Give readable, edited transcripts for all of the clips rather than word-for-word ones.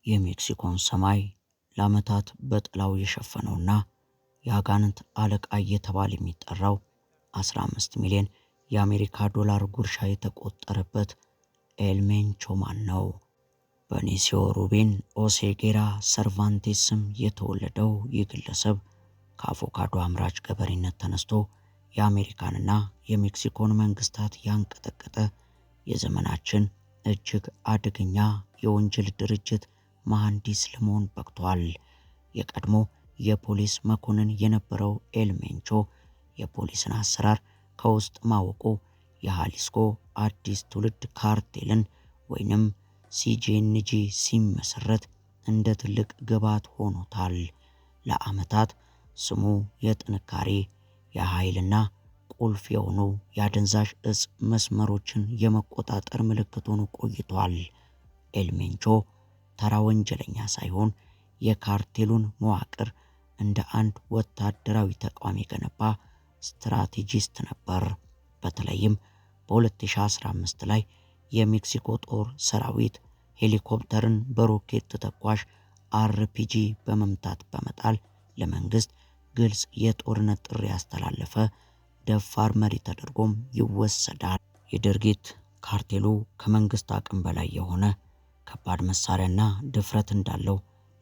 የሜክሲኮን ሰማይ ለዓመታት በጥላው የሸፈነውና የአጋንንት አለቃ እየተባለ የሚጠራው 15 ሚሊዮን የአሜሪካ ዶላር ጉርሻ የተቆጠረበት ኤል ሜንቾ ማን ነው? በኔሲዮ ሩቤን ኦሴጌራ ሰርቫንቴስ ስም የተወለደው ይህ ግለሰብ ከአቮካዶ አምራች ገበሬነት ተነስቶ የአሜሪካንና የሜክሲኮን መንግስታት ያንቀጠቀጠ የዘመናችን እጅግ አደገኛ የወንጀል ድርጅት መሐንዲስ ለመሆን በቅቷል። የቀድሞ የፖሊስ መኮንን የነበረው ኤል ሜንቾ የፖሊስን አሰራር ከውስጥ ማወቁ የሃሊስኮ አዲስ ትውልድ ካርቴልን ወይንም ሲጄንጂ ሲመሰረት እንደ ትልቅ ግብዓት ሆኖታል። ለዓመታት ስሙ የጥንካሬ የኃይልና ቁልፍ የሆኑ የአደንዛዥ እጽ መስመሮችን የመቆጣጠር ምልክት ሆኖ ቆይቷል። ኤል ሜንቾ ተራ ወንጀለኛ ሳይሆን የካርቴሉን መዋቅር እንደ አንድ ወታደራዊ ተቋም የገነባ ስትራቴጂስት ነበር። በተለይም በ2015 ላይ የሜክሲኮ ጦር ሰራዊት ሄሊኮፕተርን በሮኬት ተተኳሽ አርፒጂ በመምታት በመጣል ለመንግስት ግልጽ የጦርነት ጥሪ ያስተላለፈ ደፋር መሪ ተደርጎም ይወሰዳል። የድርጊት ካርቴሉ ከመንግስት አቅም በላይ የሆነ ከባድ መሳሪያና ድፍረት እንዳለው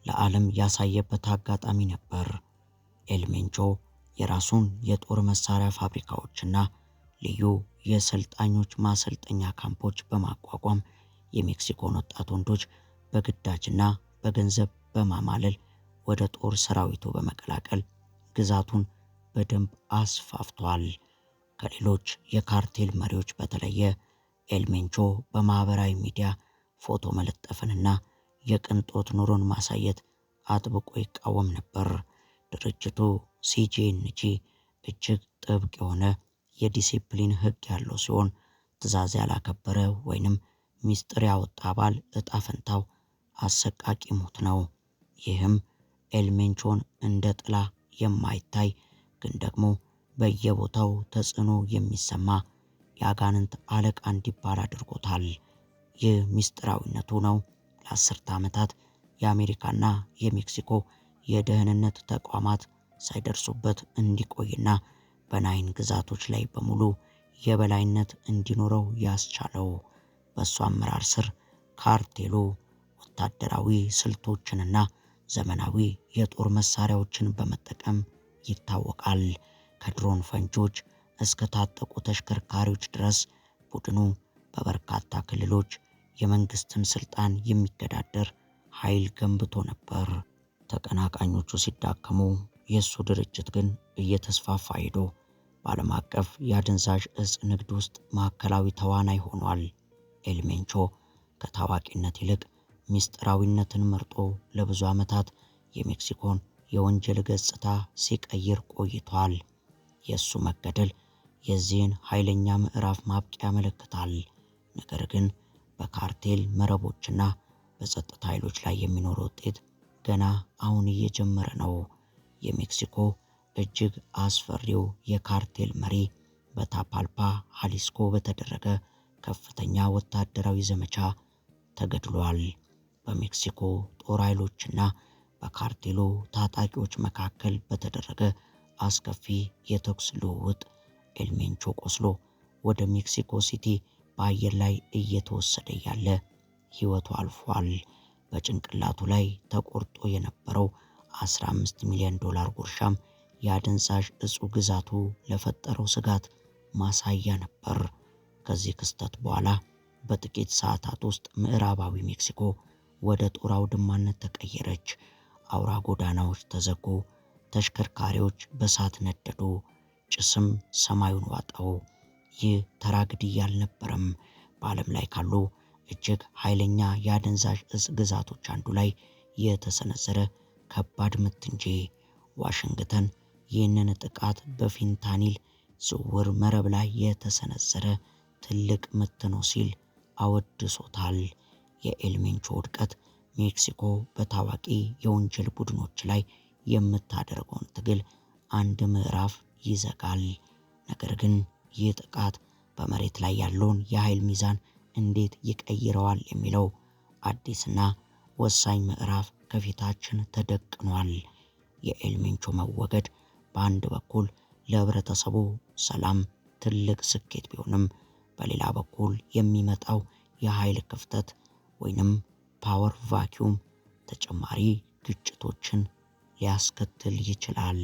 ለዓለም ያሳየበት አጋጣሚ ነበር። ኤል ሜንቾ የራሱን የጦር መሳሪያ ፋብሪካዎችና ልዩ የሰልጣኞች ማሰልጠኛ ካምፖች በማቋቋም የሜክሲኮን ወጣት ወንዶች በግዳጅና በገንዘብ በማማለል ወደ ጦር ሰራዊቱ በመቀላቀል ግዛቱን በደንብ አስፋፍቷል። ከሌሎች የካርቴል መሪዎች በተለየ ኤል ሜንቾ በማህበራዊ ሚዲያ ፎቶ መለጠፍንና የቅንጦት ኑሮን ማሳየት አጥብቆ ይቃወም ነበር። ድርጅቱ ሲጄንጂ እጅግ ጥብቅ የሆነ የዲሲፕሊን ሕግ ያለው ሲሆን ትዕዛዝ ያላከበረ ወይንም ሚስጥር ያወጣ አባል እጣ ፈንታው አሰቃቂ ሞት ነው። ይህም ኤል ሜንቾን እንደ ጥላ የማይታይ ግን ደግሞ በየቦታው ተጽዕኖ የሚሰማ የአጋንንት አለቃ እንዲባል አድርጎታል። ይህ ሚስጥራዊነቱ ነው ለአስርተ ዓመታት የአሜሪካና የሜክሲኮ የደህንነት ተቋማት ሳይደርሱበት እንዲቆይና በናይን ግዛቶች ላይ በሙሉ የበላይነት እንዲኖረው ያስቻለው። በእሱ አመራር ስር ካርቴሉ ወታደራዊ ስልቶችንና ዘመናዊ የጦር መሳሪያዎችን በመጠቀም ይታወቃል። ከድሮን ፈንጆች እስከ ታጠቁ ተሽከርካሪዎች ድረስ ቡድኑ በበርካታ ክልሎች የመንግስትን ስልጣን የሚገዳደር ኃይል ገንብቶ ነበር። ተቀናቃኞቹ ሲዳከሙ የእሱ ድርጅት ግን እየተስፋፋ ሄዶ በዓለም አቀፍ የአደንዛዥ እጽ ንግድ ውስጥ ማዕከላዊ ተዋናይ ሆኗል። ኤል ሜንቾ ከታዋቂነት ይልቅ ሚስጥራዊነትን መርጦ ለብዙ ዓመታት የሜክሲኮን የወንጀል ገጽታ ሲቀይር ቆይቷል። የእሱ መገደል የዚህን ኃይለኛ ምዕራፍ ማብቂያ ያመለክታል። ነገር ግን በካርቴል መረቦችና በጸጥታ ኃይሎች ላይ የሚኖረው ውጤት ገና አሁን እየጀመረ ነው። የሜክሲኮ እጅግ አስፈሪው የካርቴል መሪ በታፓልፓ ሃሊስኮ በተደረገ ከፍተኛ ወታደራዊ ዘመቻ ተገድሏል። በሜክሲኮ ጦር ኃይሎችና በካርቴሉ ታጣቂዎች መካከል በተደረገ አስከፊ የተኩስ ልውውጥ ኤል ሜንቾ ቆስሎ ወደ ሜክሲኮ ሲቲ በአየር ላይ እየተወሰደ ያለ ሕይወቱ አልፏል። በጭንቅላቱ ላይ ተቆርጦ የነበረው 15 ሚሊዮን ዶላር ጉርሻም የአደንዛዥ እጹ ግዛቱ ለፈጠረው ስጋት ማሳያ ነበር። ከዚህ ክስተት በኋላ በጥቂት ሰዓታት ውስጥ ምዕራባዊ ሜክሲኮ ወደ ጦር አውድማነት ተቀየረች። አውራ ጎዳናዎች ተዘጉ፣ ተሽከርካሪዎች በእሳት ነደዱ፣ ጭስም ሰማዩን ዋጠው። ይህ ተራ ግድያ አልነበረም። በዓለም ላይ ካሉ እጅግ ኃይለኛ የአደንዛዥ እጽ ግዛቶች አንዱ ላይ የተሰነዘረ ከባድ ምት እንጂ። ዋሽንግተን ይህንን ጥቃት በፊንታኒል ዝውውር መረብ ላይ የተሰነዘረ ትልቅ ምት ነው ሲል አወድሶታል። የኤል ሜንቾ ውድቀት ሜክሲኮ በታዋቂ የወንጀል ቡድኖች ላይ የምታደርገውን ትግል አንድ ምዕራፍ ይዘጋል። ነገር ግን ይህ ጥቃት በመሬት ላይ ያለውን የኃይል ሚዛን እንዴት ይቀይረዋል የሚለው አዲስና ወሳኝ ምዕራፍ ከፊታችን ተደቅኗል። የኤልኒኞ መወገድ በአንድ በኩል ለህብረተሰቡ ሰላም ትልቅ ስኬት ቢሆንም በሌላ በኩል የሚመጣው የኃይል ክፍተት ወይንም ፓወር ቫኪዩም ተጨማሪ ግጭቶችን ሊያስከትል ይችላል።